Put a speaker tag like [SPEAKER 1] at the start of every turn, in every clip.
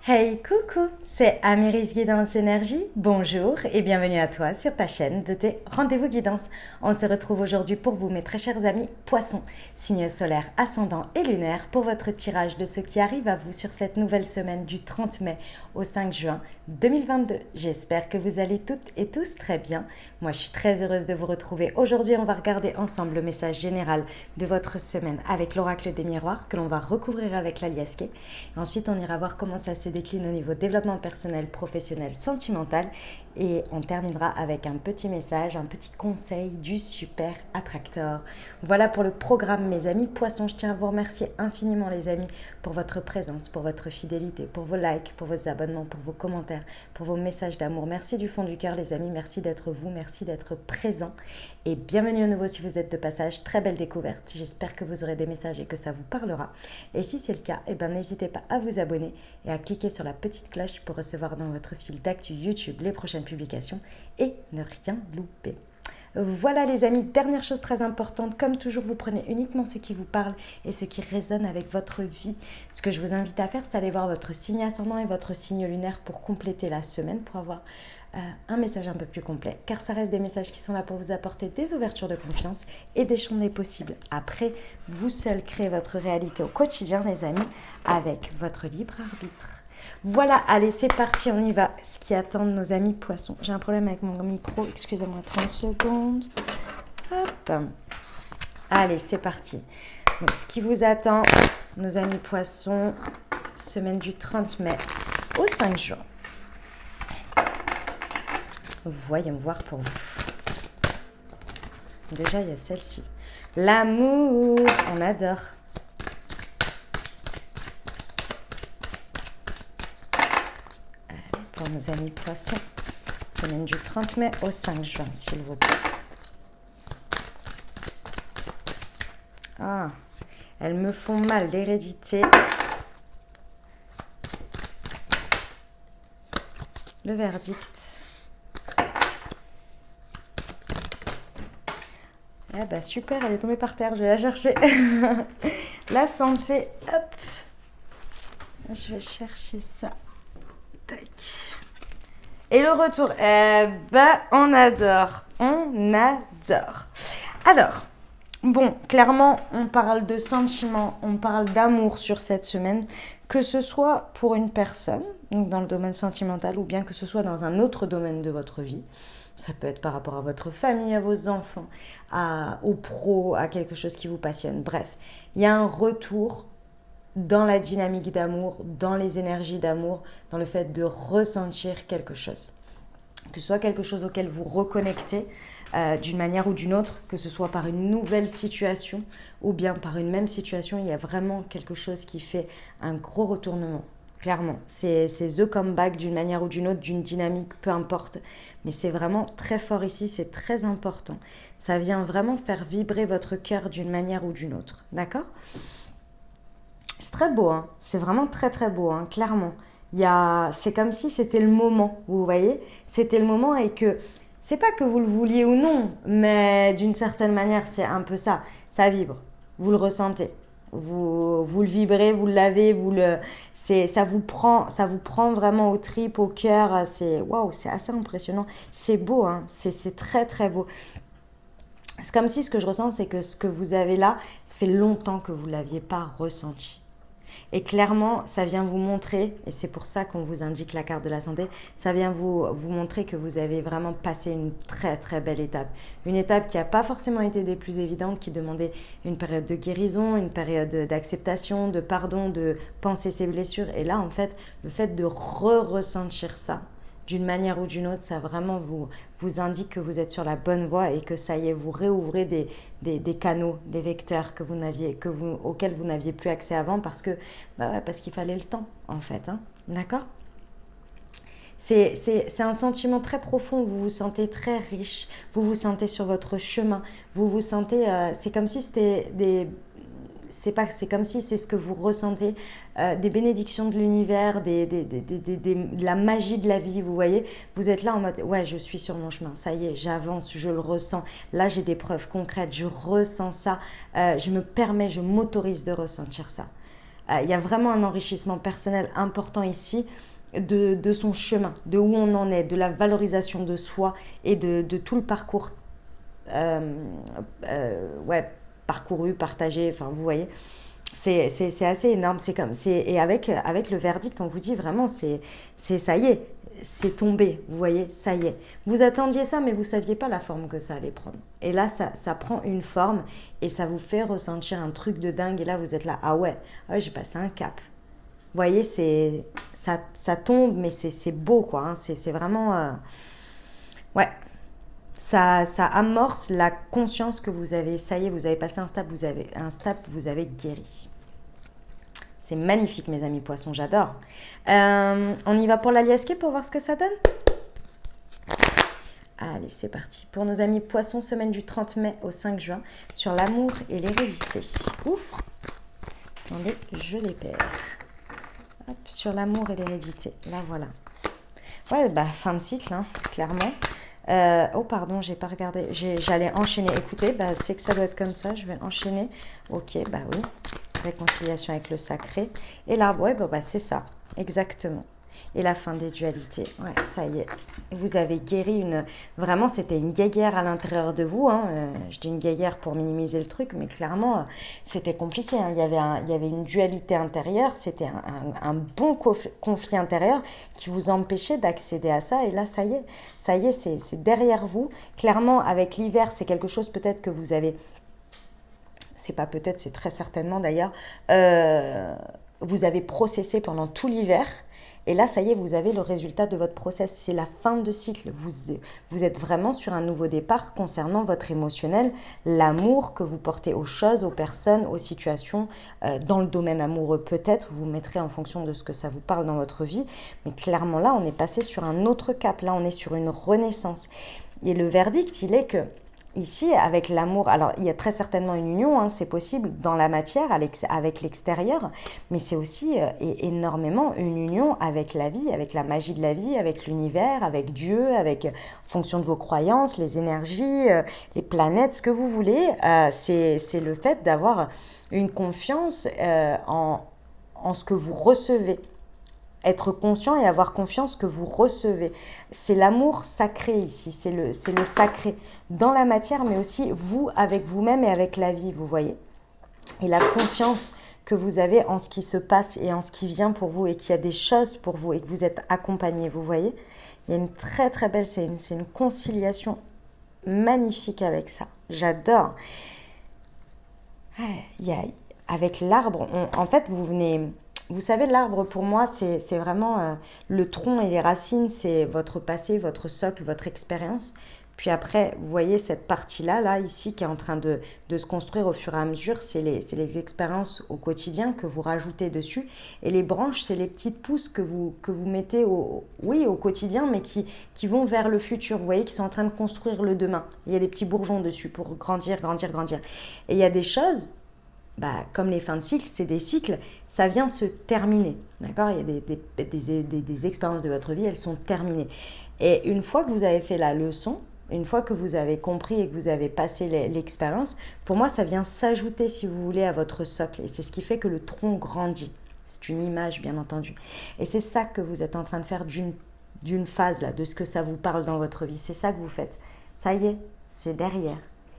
[SPEAKER 1] Hey, coucou, c'est Amiris Guidance Énergie. Bonjour et bienvenue à toi sur ta chaîne de tes rendez-vous guidance. On se retrouve aujourd'hui pour vous, mes très chers amis poissons, signe solaire, ascendant et lunaire, pour votre tirage de ce qui arrive à vous sur cette nouvelle semaine du 30 mai au 5 juin 2022. J'espère que vous allez toutes et tous très bien. Moi, je suis très heureuse de vous retrouver. Aujourd'hui, on va regarder ensemble le message général de votre semaine avec l'oracle des miroirs que l'on va recouvrir avec l'aliasqué. Ensuite, on ira voir comment ça se décline au niveau développement personnel, professionnel, sentimental. Et on terminera avec un petit message, un petit conseil du super attracteur. Voilà pour le programme, mes amis poissons. Je tiens à vous remercier infiniment, les amis, pour votre présence, pour votre fidélité, pour vos likes, pour vos abonnements, pour vos commentaires, pour vos messages d'amour. Merci du fond du cœur, les amis. Merci d'être vous, merci d'être présent. Et bienvenue à nouveau si vous êtes de passage. Très belle découverte. J'espère que vous aurez des messages et que ça vous parlera. Et si c'est le cas, n'hésitez pas à vous abonner et à cliquer sur la petite cloche pour recevoir dans votre fil d'actu YouTube les prochaines publications et ne rien louper. Voilà les amis, dernière chose très importante, comme toujours vous prenez uniquement ce qui vous parle et ce qui résonne avec votre vie. Ce que je vous invite à faire, c'est aller voir votre signe ascendant et votre signe lunaire pour compléter la semaine, pour avoir un message un peu plus complet, car ça reste des messages qui sont là pour vous apporter des ouvertures de conscience et des champs des possibles. Après, vous seul créez votre réalité au quotidien, les amis, avec votre libre arbitre. Voilà, allez, c'est parti, on y va. Ce qui attend nos amis poissons. J'ai un problème avec mon micro, excusez-moi 30 secondes. Hop. Allez, c'est parti. Donc, ce qui vous attend, nos amis poissons, semaine du 30 mai au 5 juin. Voyons voir pour vous. Déjà, il y a celle-ci. L'amour, on adore. Allez, pour nos amis poissons, semaine du 30 mai au 5 juin, s'il vous plaît. Ah, elles me font mal, l'hérédité. Le verdict. Ah bah super, elle est tombée par terre, je vais la chercher. La santé, hop. Je vais chercher ça. Tac. Et le retour, on adore. On adore. Alors, bon, clairement, on parle de sentiments, on parle d'amour sur cette semaine, que ce soit pour une personne, donc dans le domaine sentimental, ou bien que ce soit dans un autre domaine de votre vie. Ça peut être par rapport à votre famille, à vos enfants, au pro, à quelque chose qui vous passionne. Bref, il y a un retour dans la dynamique d'amour, dans les énergies d'amour, dans le fait de ressentir quelque chose. Que ce soit quelque chose auquel vous reconnectez d'une manière ou d'une autre, que ce soit par une nouvelle situation ou bien par une même situation, il y a vraiment quelque chose qui fait un gros retournement. Clairement, c'est the comeback d'une manière ou d'une autre, d'une dynamique, peu importe. Mais c'est vraiment très fort ici, c'est très important. Ça vient vraiment faire vibrer votre cœur d'une manière ou d'une autre. D'accord ? C'est très beau, hein. C'est vraiment très très beau, hein, clairement. C'est comme si c'était le moment, vous voyez ? C'était le moment et que, c'est pas que vous le vouliez ou non, mais d'une certaine manière, c'est un peu ça. Ça vibre, vous le ressentez. Vous le vibrez, vous l'avez, ça vous prend vraiment aux tripes, au cœur. Waouh, c'est assez impressionnant. C'est beau, hein, c'est très très beau. C'est comme si ce que je ressens, c'est que ce que vous avez là, ça fait longtemps que vous ne l'aviez pas ressenti. Et clairement, ça vient vous montrer, et c'est pour ça qu'on vous indique la carte de la santé, ça vient vous montrer que vous avez vraiment passé une très très belle étape. Une étape qui n'a pas forcément été des plus évidentes, qui demandait une période de guérison, une période d'acceptation, de pardon, de penser ses blessures. Et là, en fait, le fait de ressentir ça, d'une manière ou d'une autre, ça vraiment vous indique que vous êtes sur la bonne voie et que ça y est, vous réouvrez des canaux, des vecteurs auxquels vous n'aviez plus accès avant parce qu'il fallait le temps, en fait. Hein. D'accord ? C'est un sentiment très profond, vous vous sentez très riche, vous vous sentez sur votre chemin, vous vous sentez, c'est comme si c'était c'est comme si c'est ce que vous ressentez, des bénédictions de l'univers, de la magie de la vie, vous voyez. Vous êtes là en mode, ouais, je suis sur mon chemin, ça y est, j'avance, je le ressens. Là, j'ai des preuves concrètes, je ressens ça, je m'autorise de ressentir ça. Il y a vraiment un enrichissement personnel important ici de son chemin, de où on en est, de la valorisation de soi et de tout le parcours ouais, parcouru, partagé, enfin vous voyez. C'est assez énorme. Et avec le verdict, on vous dit vraiment, ça y est, c'est tombé. Vous voyez, ça y est. Vous attendiez ça, mais vous ne saviez pas la forme que ça allait prendre. Et là, ça prend une forme et ça vous fait ressentir un truc de dingue. Et là, vous êtes là, ah ouais, j'ai passé un cap. Vous voyez, ça tombe, mais c'est beau, quoi. Hein. C'est vraiment... ouais, ça amorce la conscience que vous avez, ça y est, vous avez passé un step, vous avez guéri. C'est magnifique, mes amis poissons, j'adore. On y va pour l'aliasqué pour voir ce que ça donne. Allez, c'est parti. Pour nos amis poissons, semaine du 30 mai au 5 juin, sur l'amour et l'hérédité. Ouf. Attendez, je les perds. Hop, sur l'amour et l'hérédité. Là, voilà. Ouais, bah, fin de cycle, hein, clairement. Oh pardon, j'ai pas regardé, j'allais enchaîner. Écoutez, bah, c'est que ça doit être comme ça, je vais enchaîner. Ok, bah oui, réconciliation avec le sacré. Et l'arbre, ouais, bah, c'est ça, exactement. Et la fin des dualités, ouais, ça y est. Vous avez guéri vraiment, c'était une guéguerre à l'intérieur de vous. Hein. Je dis une guéguerre pour minimiser le truc, mais clairement, c'était compliqué. Hein. Il y avait une dualité intérieure, c'était un bon conflit intérieur qui vous empêchait d'accéder à ça. Et là, ça y est, c'est derrière vous. Clairement, avec l'hiver, c'est quelque chose peut-être que vous avez... C'est pas peut-être, c'est très certainement d'ailleurs. Vous avez processé pendant tout l'hiver. Et là, ça y est, vous avez le résultat de votre process. C'est la fin de cycle. Vous êtes vraiment sur un nouveau départ concernant votre émotionnel, l'amour que vous portez aux choses, aux personnes, aux situations. Dans le domaine amoureux, peut-être, vous mettrez en fonction de ce que ça vous parle dans votre vie. Mais clairement, là, on est passé sur un autre cap. Là, on est sur une renaissance. Et le verdict, il est que... Ici, avec l'amour, alors il y a très certainement une union, hein, c'est possible dans la matière, avec l'extérieur, mais c'est aussi énormément une union avec la vie, avec la magie de la vie, avec l'univers, avec Dieu, en fonction de vos croyances, les énergies, les planètes, ce que vous voulez. C'est le fait d'avoir une confiance en ce que vous recevez. Être conscient et avoir confiance que vous recevez. C'est l'amour sacré ici, c'est le sacré dans la matière, mais aussi vous avec vous-même et avec la vie, vous voyez. Et la confiance que vous avez en ce qui se passe et en ce qui vient pour vous et qu'il y a des choses pour vous et que vous êtes accompagné, vous voyez. Il y a une très très belle, c'est une conciliation magnifique avec ça. J'adore. Avec l'arbre, en fait, vous venez... Vous savez, l'arbre, pour moi, c'est vraiment le tronc et les racines, c'est votre passé, votre socle, votre expérience. Puis après, vous voyez cette partie-là, là, ici, qui est en train de se construire au fur et à mesure, c'est les expériences au quotidien que vous rajoutez dessus. Et les branches, c'est les petites pousses que vous mettez au quotidien, mais qui vont vers le futur, vous voyez, qui sont en train de construire le demain. Il y a des petits bourgeons dessus pour grandir, grandir, grandir. Et il y a des choses... Bah, comme les fins de cycle, c'est des cycles, ça vient se terminer. D'accord ? Il y a des expériences de votre vie, elles sont terminées. Et une fois que vous avez fait la leçon, une fois que vous avez compris et que vous avez passé l'expérience, pour moi, ça vient s'ajouter, si vous voulez, à votre socle. Et c'est ce qui fait que le tronc grandit. C'est une image, bien entendu. Et c'est ça que vous êtes en train de faire d'une phase, là, de ce que ça vous parle dans votre vie. C'est ça que vous faites. Ça y est, c'est derrière.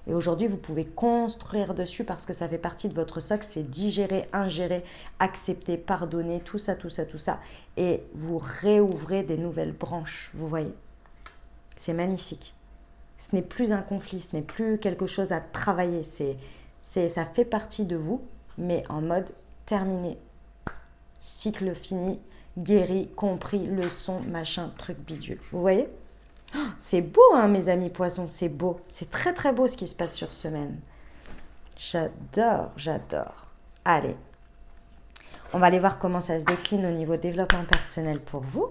[SPEAKER 1] Et aujourd'hui, vous pouvez construire dessus parce que ça fait partie de votre socle, c'est digérer, ingérer, accepter, pardonner, tout ça, tout ça, tout ça. Et vous réouvrez des nouvelles branches, vous voyez. C'est magnifique. Ce n'est plus un conflit, ce n'est plus quelque chose à travailler. Ça fait partie de vous, mais en mode terminé. Cycle fini, guéri, compris, leçon, machin, truc bidule. Vous voyez ? C'est beau, hein, mes amis poissons, c'est beau. C'est très, très beau ce qui se passe sur semaine. J'adore, j'adore. Allez, on va aller voir comment ça se décline au niveau développement personnel pour vous.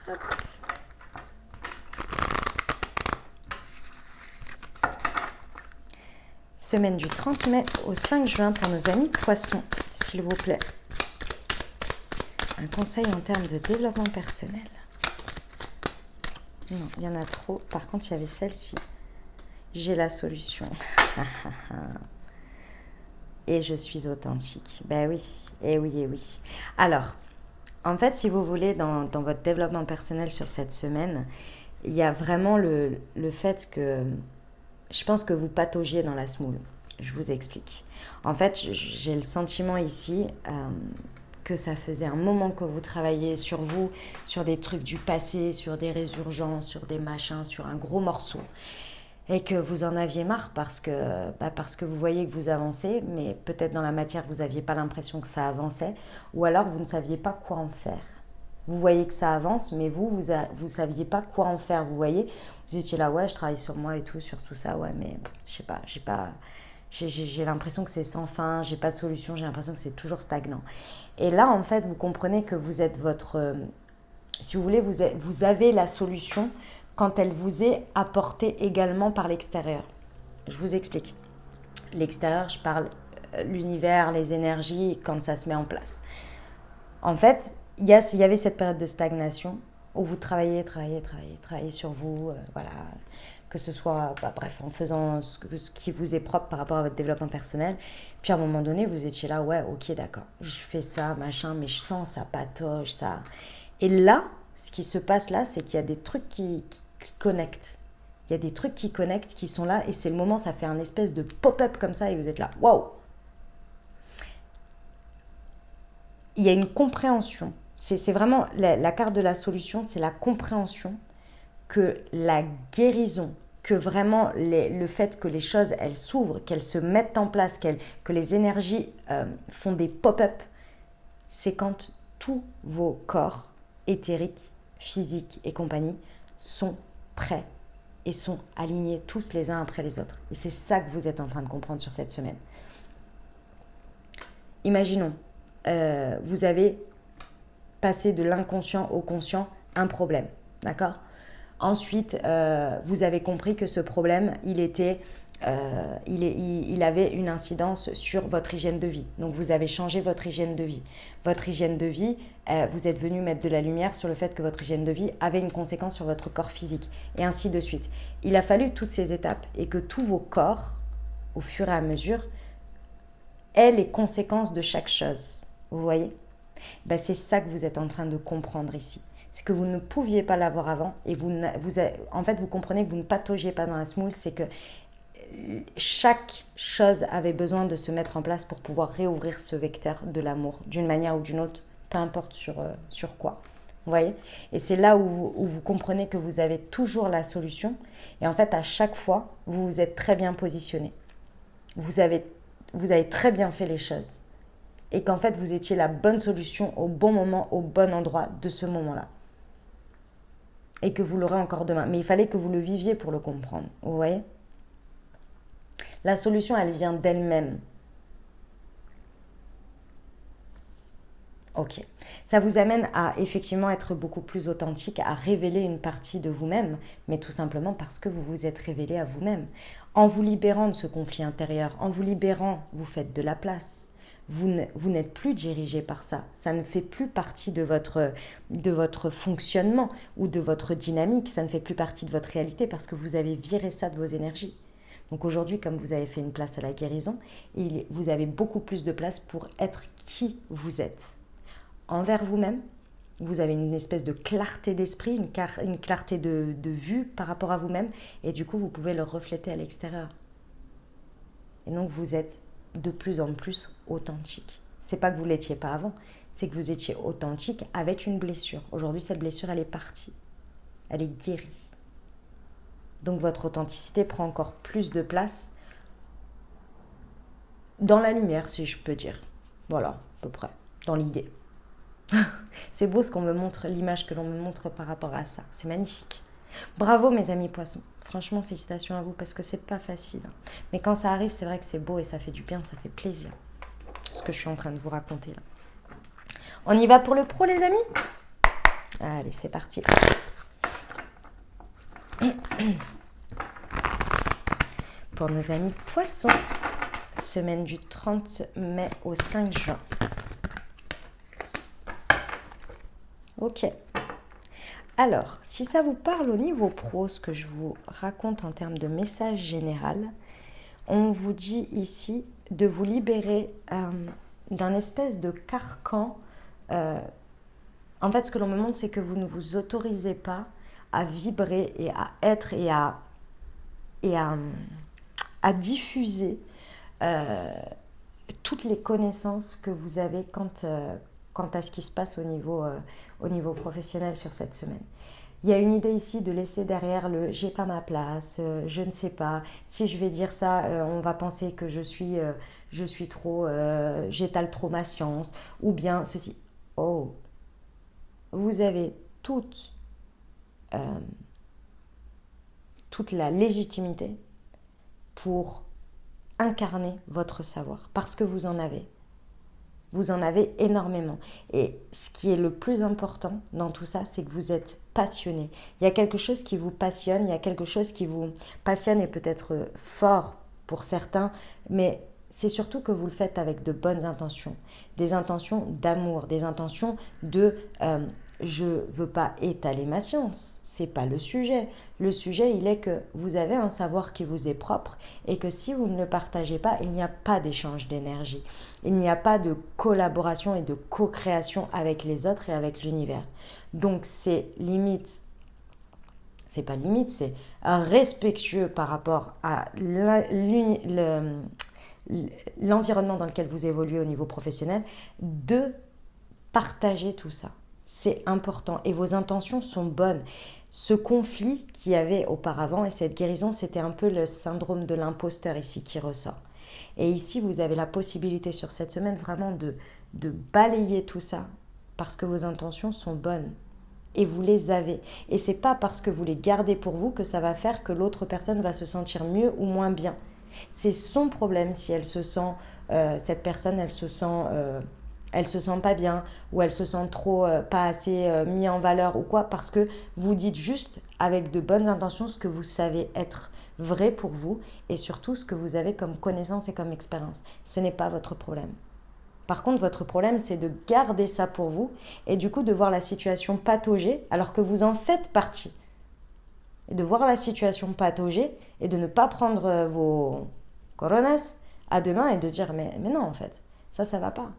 [SPEAKER 1] Hop. Semaine du 30 mai au 5 juin pour nos amis poissons, s'il vous plaît. Un conseil en termes de développement personnel. Non, il y en a trop. Par contre, il y avait celle-ci. J'ai la solution. et je suis authentique. Ben oui, et oui, et oui. Alors, en fait, si vous voulez, dans votre développement personnel sur cette semaine, il y a vraiment le fait que je pense que vous pataugiez dans la semoule. Je vous explique. En fait, j'ai le sentiment ici que ça faisait un moment que vous travailliez sur vous, sur des trucs du passé, sur des résurgences, sur des machins, sur un gros morceau. Et que vous en aviez marre parce que vous voyez que vous avancez, mais peut-être dans la matière, vous n'aviez pas l'impression que ça avançait, ou alors vous ne saviez pas quoi en faire. Vous voyez que ça avance, mais vous saviez pas quoi en faire, vous voyez. Vous étiez là, ouais, je travaille sur moi et tout, sur tout ça, ouais, mais je sais pas, j'ai l'impression que c'est sans fin, j'ai pas de solution, j'ai l'impression que c'est toujours stagnant. Et là, en fait, vous comprenez que vous êtes si vous voulez, vous avez la solution quand elle vous est apportée également par l'extérieur. Je vous explique. L'extérieur, je parle l'univers, les énergies, quand ça se met en place. En fait, il y avait cette période de stagnation où vous travaillez sur vous, voilà, que ce soit, bref, en faisant ce qui vous est propre par rapport à votre développement personnel. Puis à un moment donné, vous étiez là, ouais, ok, d'accord, je fais ça, machin, mais je sens ça patoche, ça. Et là, ce qui se passe là, c'est qu'il y a des trucs qui connectent. Il y a des trucs qui connectent, qui sont là, et c'est le moment, ça fait un espèce de pop-up comme ça, et vous êtes là, waouh! Il y a une compréhension. C'est vraiment la carte de la solution, c'est la compréhension que la guérison, que vraiment le fait que les choses, elles s'ouvrent, qu'elles se mettent en place, que les énergies font des pop-up, c'est quand tous vos corps éthériques, physiques et compagnie sont prêts et sont alignés tous les uns après les autres. Et c'est ça que vous êtes en train de comprendre sur cette semaine. Imaginons, vous avez passé de l'inconscient au conscient un problème, d'accord ? Ensuite, vous avez compris que ce problème, il avait une incidence sur votre hygiène de vie. Donc, vous avez changé votre hygiène de vie. Votre hygiène de vie, vous êtes venu mettre de la lumière sur le fait que votre hygiène de vie avait une conséquence sur votre corps physique, et ainsi de suite. Il a fallu toutes ces étapes et que tous vos corps, au fur et à mesure, aient les conséquences de chaque chose. Vous voyez ? Ben, c'est ça que vous êtes en train de comprendre ici. C'est que vous ne pouviez pas l'avoir avant, et en fait, vous comprenez que vous ne pataugiez pas dans la semoule, c'est que chaque chose avait besoin de se mettre en place pour pouvoir réouvrir ce vecteur de l'amour, d'une manière ou d'une autre, peu importe sur quoi. Vous voyez ? Et c'est là où vous comprenez que vous avez toujours la solution, et en fait, à chaque fois, vous vous êtes très bien positionné. Vous avez très bien fait les choses. Et qu'en fait, vous étiez la bonne solution au bon moment, au bon endroit de ce moment-là. Et que vous l'aurez encore demain. Mais il fallait que vous le viviez pour le comprendre. Vous voyez ? La solution, elle vient d'elle-même. Ok. Ça vous amène à effectivement être beaucoup plus authentique, à révéler une partie de vous-même, mais tout simplement parce que vous vous êtes révélé à vous-même. En vous libérant de ce conflit intérieur, en vous libérant, vous faites de la place. Vous n'êtes plus dirigé par ça. Ça ne fait plus partie de votre fonctionnement ou de votre dynamique. Ça ne fait plus partie de votre réalité parce que vous avez viré ça de vos énergies. Donc aujourd'hui, comme vous avez fait une place à la guérison, vous avez beaucoup plus de place pour être qui vous êtes. Envers vous-même, vous avez une espèce de clarté d'esprit, une clarté de vue par rapport à vous-même. Et du coup, vous pouvez le refléter à l'extérieur. Et donc, vous êtes de plus en plus authentique. C'est pas que vous ne l'étiez pas avant, c'est que vous étiez authentique avec une blessure. Aujourd'hui, cette blessure, elle est partie. Elle est guérie. Donc, votre authenticité prend encore plus de place dans la lumière, si je peux dire. Voilà, à peu près, dans l'idée. C'est beau ce qu'on me montre, l'image que l'on me montre par rapport à ça. C'est magnifique. Bravo mes amis poissons. Franchement, félicitations à vous parce que c'est pas facile. Mais quand ça arrive, c'est vrai que c'est beau et ça fait du bien, ça fait plaisir. Ce que je suis en train de vous raconter là. On y va pour le pro les amis ? Allez, c'est parti. Pour nos amis poissons, semaine du 30 mai au 5 juin. Ok. Alors, si ça vous parle au niveau pro, ce que je vous raconte en termes de message général, on vous dit ici de vous libérer d'un espèce de carcan. En fait, ce que l'on me montre, c'est que vous ne vous autorisez pas à vibrer et à être et à diffuser toutes les connaissances que vous avez quant à ce qui se passe au niveau professionnel sur cette semaine. Il y a une idée ici de laisser derrière le j'ai pas ma place, je ne sais pas, si je vais dire ça, on va penser que je suis trop, j'étale trop ma science, ou bien ceci. Oh, vous avez toute la légitimité pour incarner votre savoir, parce que vous en avez. Vous en avez énormément. Et ce qui est le plus important dans tout ça, c'est que vous êtes passionné. Il y a quelque chose qui vous passionne, il y a quelque chose qui vous passionne et peut-être fort pour certains, mais c'est surtout que vous le faites avec de bonnes intentions. Des intentions d'amour, des intentions de je veux pas étaler ma science, c'est pas le sujet. Le sujet, il est que vous avez un savoir qui vous est propre et que si vous ne le partagez pas, il n'y a pas d'échange d'énergie. Il n'y a pas de collaboration et de co-création avec les autres et avec l'univers. Donc c'est limite, c'est pas limite, c'est respectueux par rapport à l'environnement dans lequel vous évoluez au niveau professionnel, de partager tout ça. C'est important et vos intentions sont bonnes. Ce conflit qu'il y avait auparavant et cette guérison, c'était un peu le syndrome de l'imposteur ici qui ressort. Et ici, vous avez la possibilité sur cette semaine vraiment de balayer tout ça parce que vos intentions sont bonnes. Et vous les avez. Et c'est pas parce que vous les gardez pour vous que ça va faire que l'autre personne va se sentir mieux ou moins bien. C'est son problème si elle se sent, cette personne, elle se sent pas bien ou elle se sent trop pas assez mis en valeur ou quoi, parce que vous dites juste avec de bonnes intentions ce que vous savez être vrai pour vous et surtout ce que vous avez comme connaissance et comme expérience. Ce n'est pas votre problème. Par contre, votre problème, c'est de garder ça pour vous et du coup de voir la situation patauger alors que vous en faites partie. Et de voir la situation patauger et de ne pas prendre vos coronas à deux mains et de dire mais non en fait, ça va pas.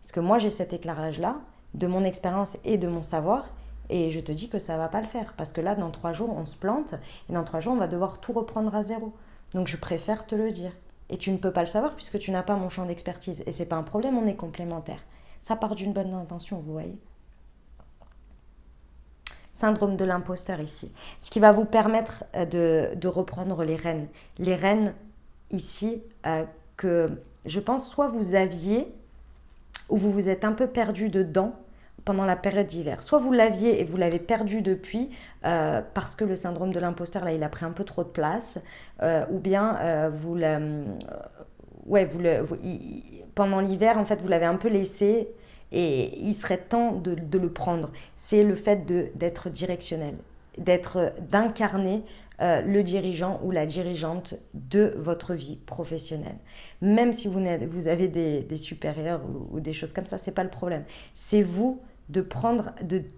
[SPEAKER 1] Parce que moi j'ai cet éclairage-là de mon expérience et de mon savoir et je te dis que ça va pas le faire. Parce que là dans 3 jours on se plante et dans 3 jours on va devoir tout reprendre à zéro. Donc je préfère te le dire. Et tu ne peux pas le savoir puisque tu n'as pas mon champ d'expertise. Et c'est pas un problème, on est complémentaires. Ça part d'une bonne intention, vous voyez. Syndrome de l'imposteur ici. Ce qui va vous permettre de reprendre les rênes. Les rênes ici que je pense soit vous aviez ou vous vous êtes un peu perdu dedans pendant la période d'hiver. Soit vous l'aviez et vous l'avez perdu depuis parce que le syndrome de l'imposteur, là, il a pris un peu trop de place. Ou bien pendant l'hiver, en fait, vous l'avez un peu laissé et il serait temps de le prendre. C'est le fait d'être directionnel, d'incarner le dirigeant ou la dirigeante de votre vie professionnelle. Même si vous avez des supérieurs ou des choses comme ça, c'est pas le problème. C'est vous de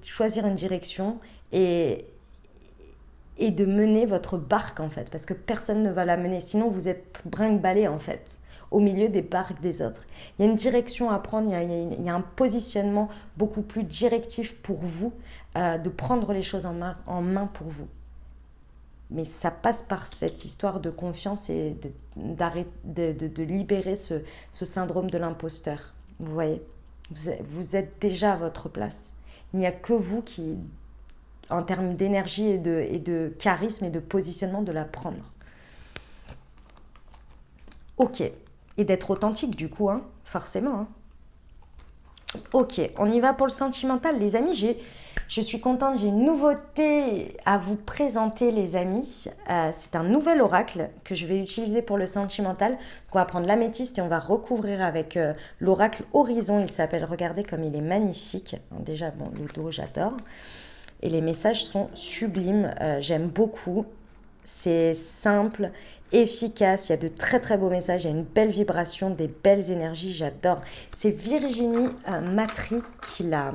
[SPEAKER 1] choisir une direction et de mener votre barque en fait, parce que personne ne va la mener, sinon vous êtes brinque-ballé en fait, au milieu des barques des autres. Il y a une direction à prendre, il y a un positionnement beaucoup plus directif pour vous, de prendre les choses en main pour vous. Mais ça passe par cette histoire de confiance et de libérer ce syndrome de l'imposteur. Vous voyez, vous êtes déjà à votre place. Il n'y a que vous qui, en termes d'énergie et de charisme et de positionnement, de la prendre. Ok. Et d'être authentique du coup, hein, forcément. Hein. Ok, on y va pour le sentimental. Les amis, je suis contente, j'ai une nouveauté à vous présenter les amis. C'est un nouvel oracle que je vais utiliser pour le sentimental. Donc on va prendre l'améthyste et on va recouvrir avec l'oracle Horizon. Il s'appelle, regardez comme il est magnifique. Déjà, bon, le dos, j'adore. Et les messages sont sublimes, j'aime beaucoup. C'est simple, efficace, il y a de très très beaux messages, il y a une belle vibration, des belles énergies, j'adore. C'est Virginie Matry qui l'a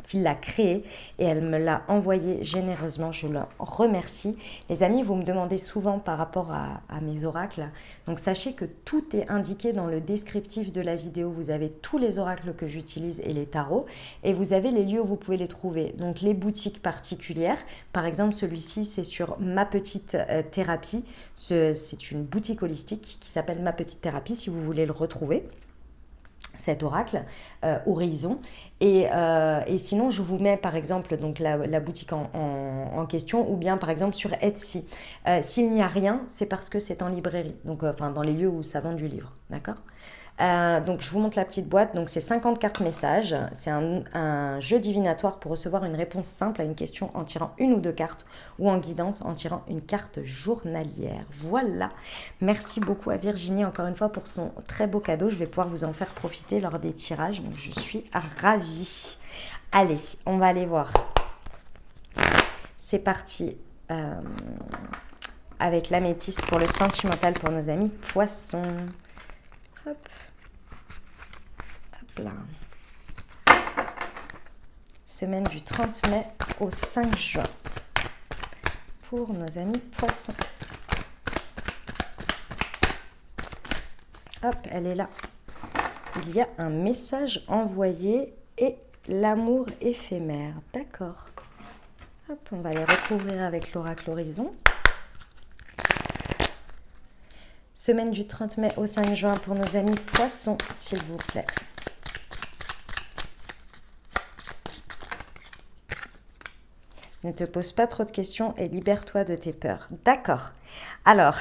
[SPEAKER 1] qui l'a créé et elle me l'a envoyé généreusement, je le remercie. Les amis, vous me demandez souvent par rapport à mes oracles, donc sachez que tout est indiqué dans le descriptif de la vidéo. Vous avez tous les oracles que j'utilise et les tarots, et vous avez les lieux où vous pouvez les trouver. Donc les boutiques particulières, par exemple celui-ci c'est sur Ma Petite Thérapie, c'est une boutique holistique qui s'appelle Ma Petite Thérapie si vous voulez le retrouver, cet oracle, Horizon. Et sinon, je vous mets par exemple donc la boutique en question, ou bien par exemple sur Etsy. S'il n'y a rien, c'est parce que c'est en librairie, donc enfin dans les lieux où ça vend du livre, d'accord. Donc je vous montre la petite boîte, donc c'est 50 cartes messages, c'est un jeu divinatoire pour recevoir une réponse simple à une question en tirant une ou deux cartes, ou en guidance en tirant une carte journalière. Voilà, merci beaucoup à Virginie encore une fois pour son très beau cadeau, je vais pouvoir vous en faire profiter lors des tirages, donc je suis ravie. Allez, on va aller voir, c'est parti avec l'améthyste pour le sentimental pour nos amis poissons. Hop. Hop là. Semaine du 30 mai au 5 juin pour nos amis poissons. Hop, elle est là. Il y a un message envoyé et l'amour éphémère. D'accord. Hop, on va les recouvrir avec l'oracle Horizon. Semaine du 30 mai au 5 juin pour nos amis poissons, s'il vous plaît. Ne te pose pas trop de questions et libère-toi de tes peurs. D'accord. Alors,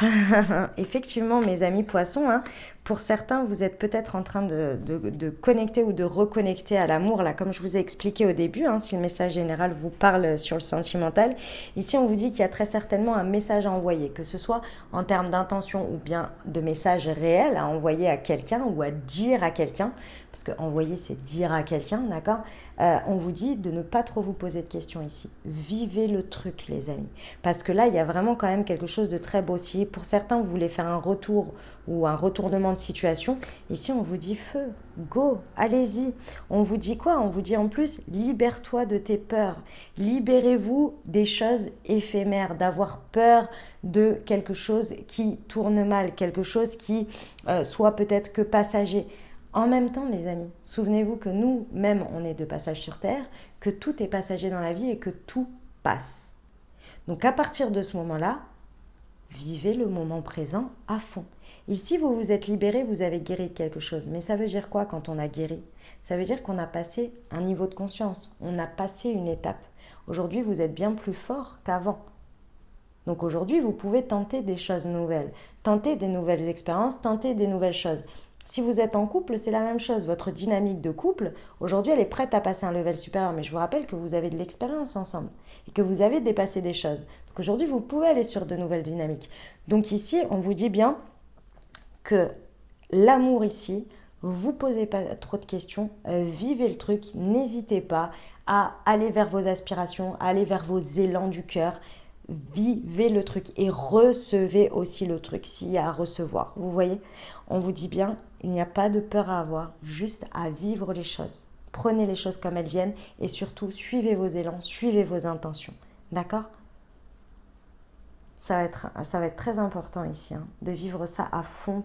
[SPEAKER 1] effectivement, mes amis poissons, hein, pour certains, vous êtes peut-être en train de connecter ou de reconnecter à l'amour, là, comme je vous ai expliqué au début, hein, si le message général vous parle sur le sentimental. Ici, on vous dit qu'il y a très certainement un message à envoyer, que ce soit en termes d'intention ou bien de message réel à envoyer à quelqu'un ou à dire à quelqu'un, parce que envoyer, c'est dire à quelqu'un, d'accord. On vous dit de ne pas trop vous poser de questions ici. Vivez le truc, les amis, parce que là, il y a vraiment quand même quelque chose de très beau. Si pour certains, vous voulez faire un retour ou un retournement de situation, ici, on vous dit feu, go, allez-y. On vous dit quoi? On vous dit en plus, libère-toi de tes peurs. Libérez-vous des choses éphémères, d'avoir peur de quelque chose qui tourne mal, quelque chose qui soit peut-être que passager. En même temps, les amis, souvenez-vous que nous-mêmes, on est de passage sur Terre, que tout est passager dans la vie et que tout passe. Donc à partir de ce moment-là, vivez le moment présent à fond. Ici, vous vous êtes libéré, vous avez guéri de quelque chose. Mais ça veut dire quoi quand on a guéri? Ça veut dire qu'on a passé un niveau de conscience, on a passé une étape. Aujourd'hui, vous êtes bien plus fort qu'avant. Donc aujourd'hui, vous pouvez tenter des choses nouvelles, tenter des nouvelles expériences, tenter des nouvelles choses. Si vous êtes en couple, c'est la même chose. Votre dynamique de couple, aujourd'hui, elle est prête à passer un level supérieur. Mais je vous rappelle que vous avez de l'expérience ensemble et que vous avez dépassé des choses. Donc aujourd'hui, vous pouvez aller sur de nouvelles dynamiques. Donc ici, on vous dit bien que l'amour ici, vous posez pas trop de questions, vivez le truc, n'hésitez pas à aller vers vos aspirations, à aller vers vos élans du cœur. Vivez le truc et recevez aussi le truc s'il y a à recevoir. Vous voyez, on vous dit bien, il n'y a pas de peur à avoir, juste à vivre les choses. Prenez les choses comme elles viennent et surtout suivez vos élans, suivez vos intentions. D'accord ? Ça va être très important ici, hein, de vivre ça à fond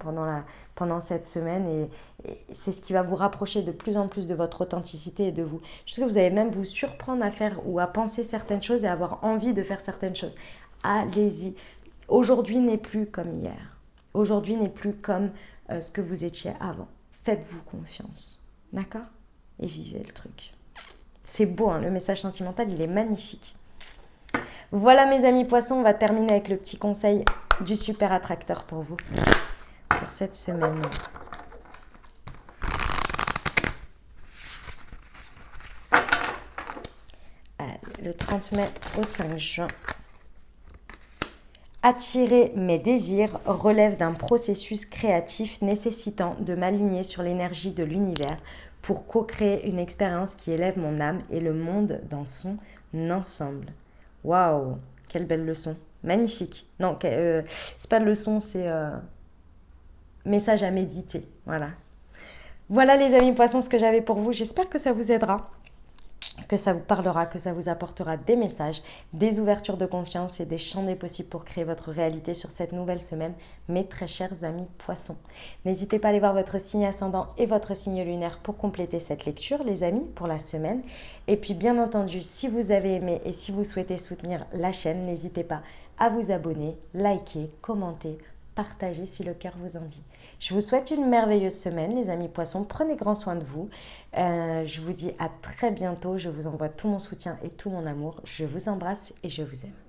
[SPEAKER 1] pendant cette semaine et c'est ce qui va vous rapprocher de plus en plus de votre authenticité et de vous. Je sais que vous allez même vous surprendre à faire ou à penser certaines choses et avoir envie de faire certaines choses. Allez-y. Aujourd'hui n'est plus comme hier. Aujourd'hui n'est plus comme ce que vous étiez avant. Faites-vous confiance. D'accord ? Et vivez le truc. C'est beau, hein, le message sentimental, il est magnifique. Voilà mes amis poissons, on va terminer avec le petit conseil du super attracteur pour vous, pour cette semaine. Allez, le 30 mai au 5 juin. Attirer mes désirs relève d'un processus créatif nécessitant de m'aligner sur l'énergie de l'univers pour co-créer une expérience qui élève mon âme et le monde dans son ensemble. Waouh, quelle belle leçon. Magnifique. Non, c'est pas de leçon, c'est message à méditer. Voilà. Voilà les amis poissons, ce que j'avais pour vous. J'espère que ça vous aidera. que ça vous parlera, que ça vous apportera des messages, des ouvertures de conscience et des champs des possibles pour créer votre réalité sur cette nouvelle semaine, mes très chers amis poissons. N'hésitez pas à aller voir votre signe ascendant et votre signe lunaire pour compléter cette lecture, les amis, pour la semaine. Et puis bien entendu, si vous avez aimé et si vous souhaitez soutenir la chaîne, n'hésitez pas à vous abonner, liker, commenter, partager si le cœur vous en dit. Je vous souhaite une merveilleuse semaine, les amis poissons. Prenez grand soin de vous. Je vous dis à très bientôt. Je vous envoie tout mon soutien et tout mon amour. Je vous embrasse et je vous aime.